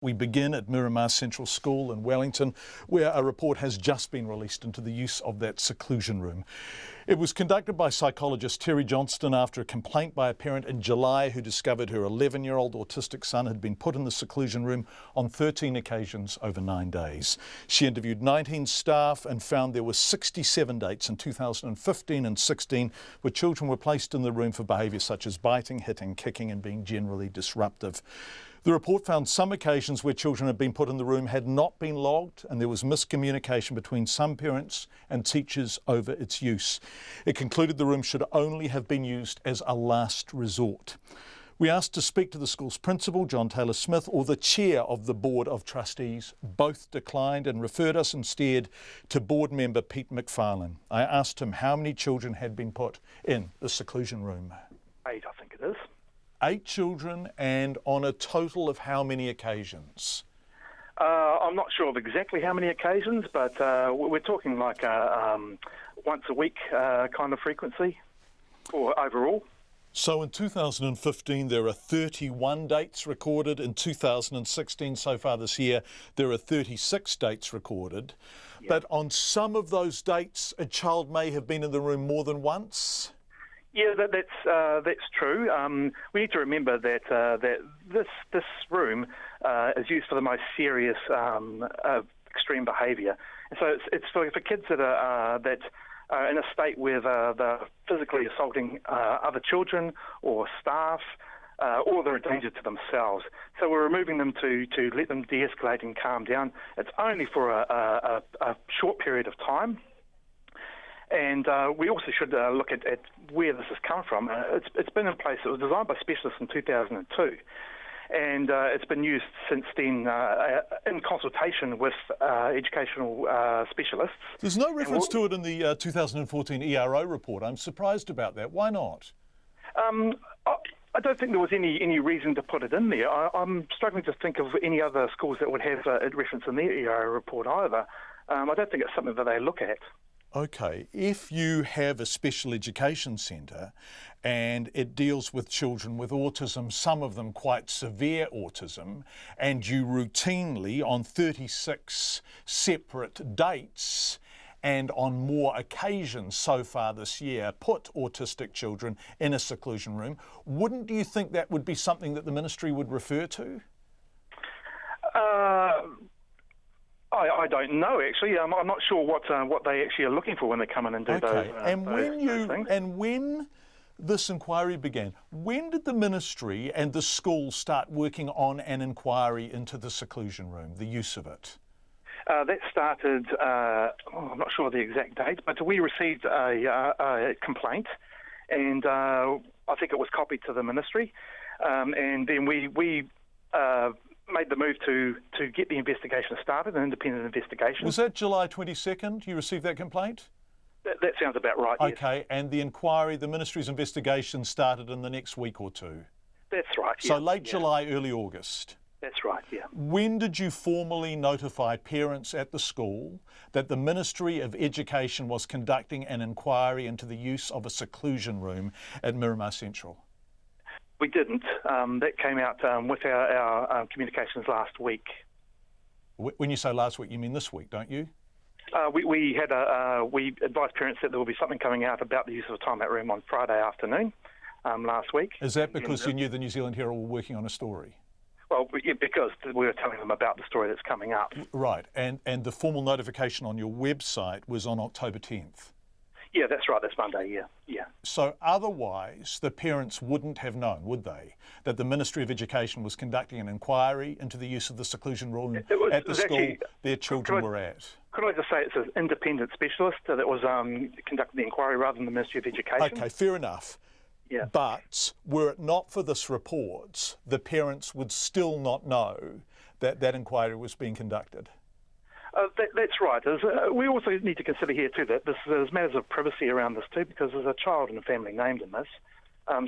We begin at Miramar Central School in Wellington, where a report has just been released into the use of that seclusion room. It was conducted by psychologist Terry Johnston after a complaint by a parent in July who discovered her 11-year-old autistic son had been put in the seclusion room on 13 occasions over 9 days. She interviewed 19 staff and found there were 67 dates in 2015 and 16 where children were placed in the room for behaviour such as biting, hitting, kicking and being generally disruptive. The report found some occasions where children had been put in the room had not been logged, and there was miscommunication between some parents and teachers over its use. It concluded the room should only have been used as a last resort. We asked to speak to the school's principal, John Taylor-Smith, or the chair of the Board of Trustees. Both declined and referred us instead to board member Pete McFarlane. I asked him how many children had been put in the seclusion room. 8, I think it is. 8 children, and on a total of how many occasions? I'm not sure of exactly how many occasions, but we're talking like once a week kind of frequency, or overall. So in 2015 there are 31 dates recorded. In 2016 so far this year there are 36 dates recorded. Yep. But on some of those dates a child may have been in the room more than once? Yeah, that's true. We need to remember that this room is used for the most serious extreme behaviour, and so it's for kids that are in a state where they're physically assaulting other children or staff, or they're a danger to themselves. So we're removing them to let them de-escalate and calm down. It's only for a short period of time. And we also should look at where this has come from. It's been in place. It was designed by specialists in 2002, and it's been used since then in consultation with educational specialists. There's no reference to it in the 2014 ERO report. I'm surprised about that. Why not? I don't think there was any reason to put it in there. I'm struggling to think of any other schools that would have a reference in their ERO report either. I don't think it's something that they look at. Okay, if you have a special education centre and it deals with children with autism, some of them quite severe autism, and you routinely on 36 separate dates and on more occasions so far this year put autistic children in a seclusion room, wouldn't you think that would be something that the ministry would refer to? I don't know, actually. I'm not sure what they actually are looking for when they come in and do those things. And when this inquiry began, when did the ministry and the school start working on an inquiry into the seclusion room, the use of it? That started, I'm not sure the exact date, but we received a complaint, and I think it was copied to the ministry, and then we made the move to get the investigation started, an independent investigation. Was that July 22nd you received that complaint? That sounds about right, yes. Okay, and the inquiry, the ministry's investigation started in the next week or two? That's right, So late July, early August? That's right, yeah. When did you formally notify parents at the school that the Ministry of Education was conducting an inquiry into the use of a seclusion room at Miramar Central? We didn't. That came out with our communications last week. When you say last week, you mean this week, don't you? We advised parents that there will be something coming out about the use of a timeout room on Friday afternoon last week. Is that because you knew the New Zealand Herald were working on a story? Well, yeah, because we were telling them about the story that's coming up. Right, and the formal notification on your website was on October 10th? Yeah, that's right. That's Monday, yeah. So otherwise, the parents wouldn't have known, would they, that the Ministry of Education was conducting an inquiry into the use of the seclusion room at the school their children were at? Could I just say it's an independent specialist that was conducting the inquiry rather than the Ministry of Education? Okay, fair enough. Yeah. But were it not for this report, the parents would still not know that that inquiry was being conducted? That's right. We also need to consider here too that there's matters of privacy around this too, because there's a child and a family named in this.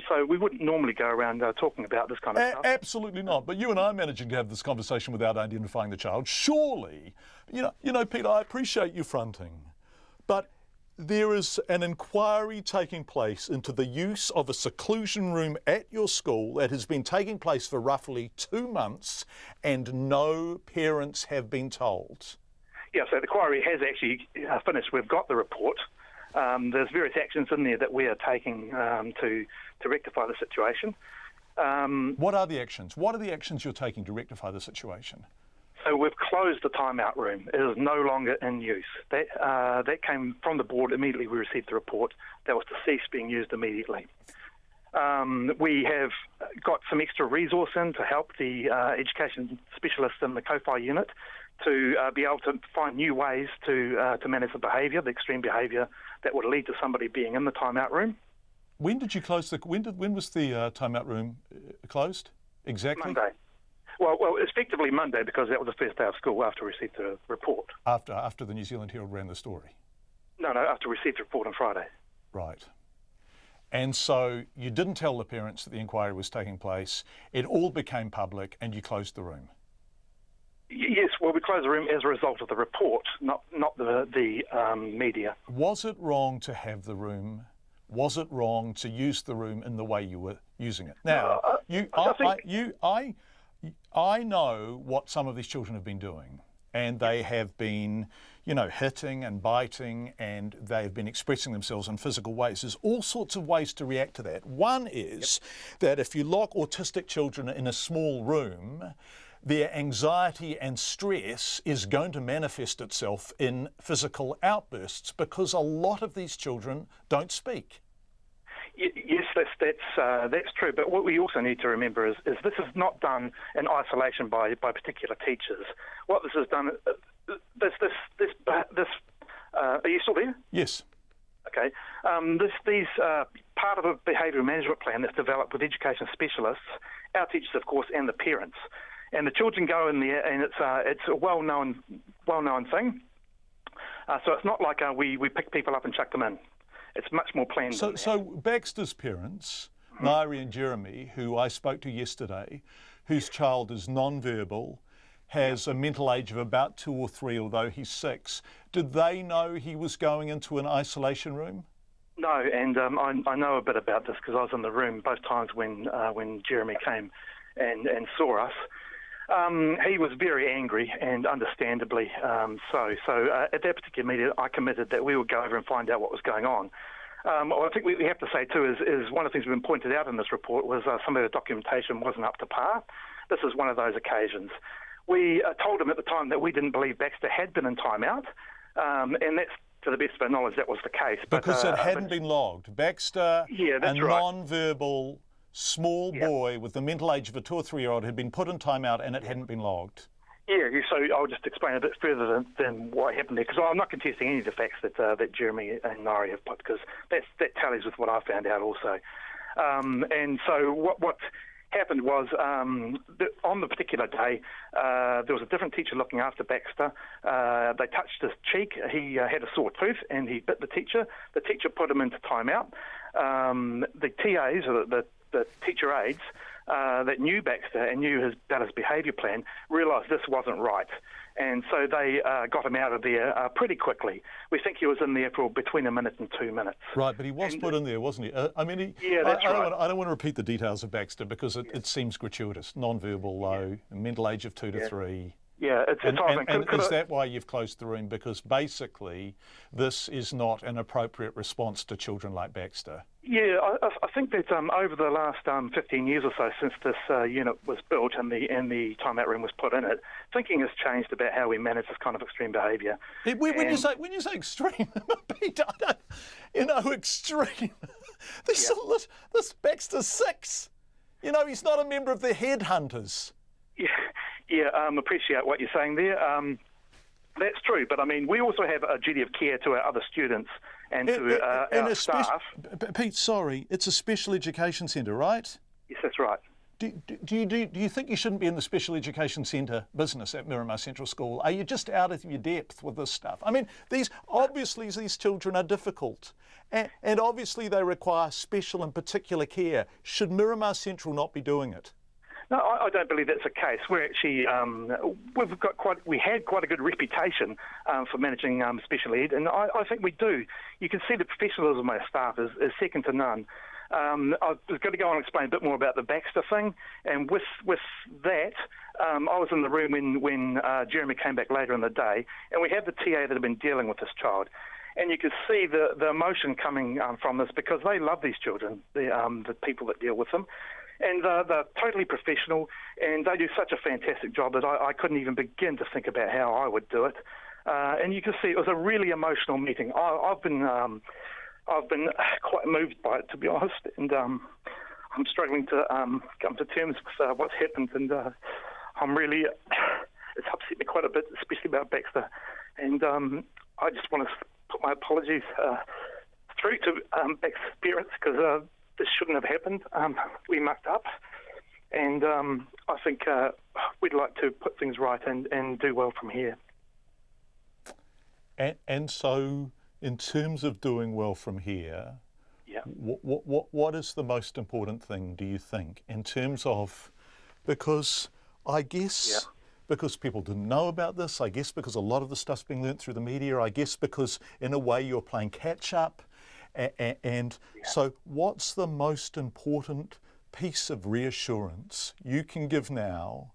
So we wouldn't normally go around talking about this kind of stuff. Absolutely not. But you and I are managing to have this conversation without identifying the child. Surely, you know, Pete, I appreciate you fronting, but There is an inquiry taking place into the use of a seclusion room at your school that has been taking place for roughly 2 months, and no parents have been told. Yeah, so the inquiry has actually finished. We've got the report. There's various actions in there that we are taking to rectify the situation. What are the actions? What are the actions you're taking to rectify the situation? So we've closed the timeout room. It is no longer in use. That came from the board immediately we received the report. That was to cease being used immediately. We have got some extra resource in to help the education specialists in the COFI unit to be able to find new ways to manage the behaviour, the extreme behaviour that would lead to somebody being in the timeout room. When did you close when was the timeout room closed exactly? Monday. Well, effectively Monday, because that was the first day of school after we received the report. After the New Zealand Herald ran the story? No, after we received the report on Friday. Right. And so you didn't tell the parents that the inquiry was taking place. It all became public, and you closed the room. Yes, well, we closed the room as a result of the report, not the media. Was it wrong to have the room? Was it wrong to use the room in the way you were using it? Now, I know what some of these children have been doing, and they have been, hitting and biting, and they have been expressing themselves in physical ways. There's all sorts of ways to react to that. One is that if you lock autistic children in a small room, their anxiety and stress is going to manifest itself in physical outbursts, because a lot of these children don't speak. Yes, that's true. But what we also need to remember is this is not done in isolation by particular teachers. What this has done, are you still there? Yes. Okay. These part of a behavioural management plan that's developed with education specialists, our teachers, of course, and the parents. And the children go in there, and it's a well-known thing. So it's not like we pick people up and chuck them in. It's much more planned. So Baxter's parents, Nairi and Jeremy, who I spoke to yesterday, whose child is non-verbal, has a mental age of about 2 or 3, although he's 6. Did they know he was going into an isolation room? No, and I know a bit about this because I was in the room both times when Jeremy came and saw us. He was very angry, and understandably so. So at that particular meeting, I committed that we would go over and find out what was going on. What I think we have to say too is one of the things we've been pointed out in this report was some of the documentation wasn't up to par. This is one of those occasions. We told him at the time that we didn't believe Baxter had been in timeout, and that's, to the best of our knowledge, that was the case. Because it hadn't been logged. Baxter, that's a non-verbal small boy with the mental age of a 2 or 3-year-old, had been put in timeout, and it hadn't been logged. Yeah, so I'll just explain a bit further than what happened there, because I'm not contesting any of the facts that Jeremy and Nairi have put, because that tallies with what I found out also. And so what happened was on the particular day, there was a different teacher looking after Baxter. They touched his cheek. He had a sore tooth, and he bit the teacher. The teacher put him into timeout. The TAs, or the teacher aides, that knew Baxter and knew about his behaviour plan, realised this wasn't right. And so they got him out of there pretty quickly. We think he was in there for between a minute and 2 minutes. Right, but he was put in there, wasn't he? I don't want to repeat the details of Baxter because it seems gratuitous. Non-verbal, low, mental age of 2 to 3. Yeah, is that why you've closed the room? Because basically this is not an appropriate response to children like Baxter. Yeah, I think that over the last 15 years or so since this unit was built and the timeout room was put in it, thinking has changed about how we manage this kind of extreme behaviour. When you say extreme, Pete, extreme. This Baxter's 6. He's not a member of the headhunters. Yeah, appreciate what you're saying there. That's true, but I mean, we also have a duty of care to our other students and to our staff. Pete, sorry, it's a special education centre, right? Yes, that's right. Do you think you shouldn't be in the special education centre business at Miramar Central School? Are you just out of your depth with this stuff? I mean, these children are difficult, and obviously they require special and particular care. Should Miramar Central not be doing it? No, I don't believe that's the case. We're actually we had quite a good reputation for managing special ed, and I think we do. You can see the professionalism of my staff is second to none. I was going to go on and explain a bit more about the Baxter thing, and with that, I was in the room when Jeremy came back later in the day, and we had the TA that had been dealing with this child. And you could see the emotion coming from this, because they love these children, the people that deal with them. And they're totally professional, and they do such a fantastic job that I couldn't even begin to think about how I would do it. And you can see it was a really emotional meeting. I've been quite moved by it, to be honest, and I'm struggling to come to terms with what's happened, and I'm really it's upset me quite a bit, especially about Baxter. And I just want to put my apologies through to Baxter's parents, because this shouldn't have happened. We mucked up, and I think we'd like to put things right and do well from here. And so, in terms of doing well from here, yeah, what is the most important thing, do you think, in terms of, because I guess... Yeah. Because people didn't know about this, I guess because a lot of the stuff's being learnt through the media, I guess because in a way you're playing catch up, and so what's the most important piece of reassurance you can give now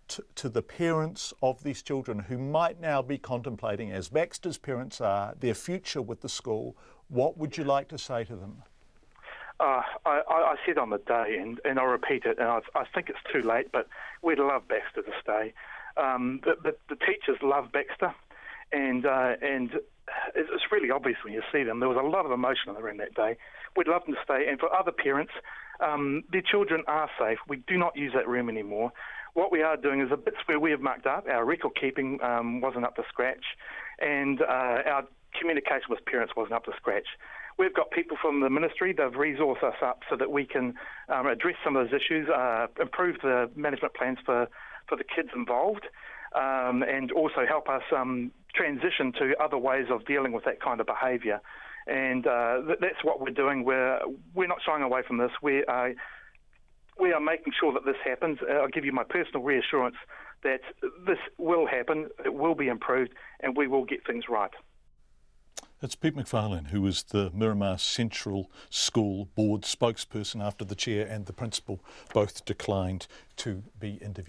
to the parents of these children who might now be contemplating, as Baxter's parents are, their future with the school? What would you like to say to them? I said on the day, and I'll repeat it, and I think it's too late, but we'd love Baxter to stay. The teachers love Baxter, and it's really obvious when you see them. There was a lot of emotion in the room that day. We'd love them to stay, and for other parents, their children are safe. We do not use that room anymore. What we are doing is the bits where we have mucked up. Our record keeping wasn't up to scratch, and our communication with parents wasn't up to scratch. We've got people from the ministry. They've resourced us up so that we can address some of those issues, improve the management plans for the kids involved, and also help us transition to other ways of dealing with that kind of behaviour. And that's what we're doing. We're not shying away from this. We are making sure that this happens. I'll give you my personal reassurance that this will happen, it will be improved, and we will get things right. It's Pete McFarlane, who was the Miramar Central School board spokesperson after the chair and the principal both declined to be interviewed.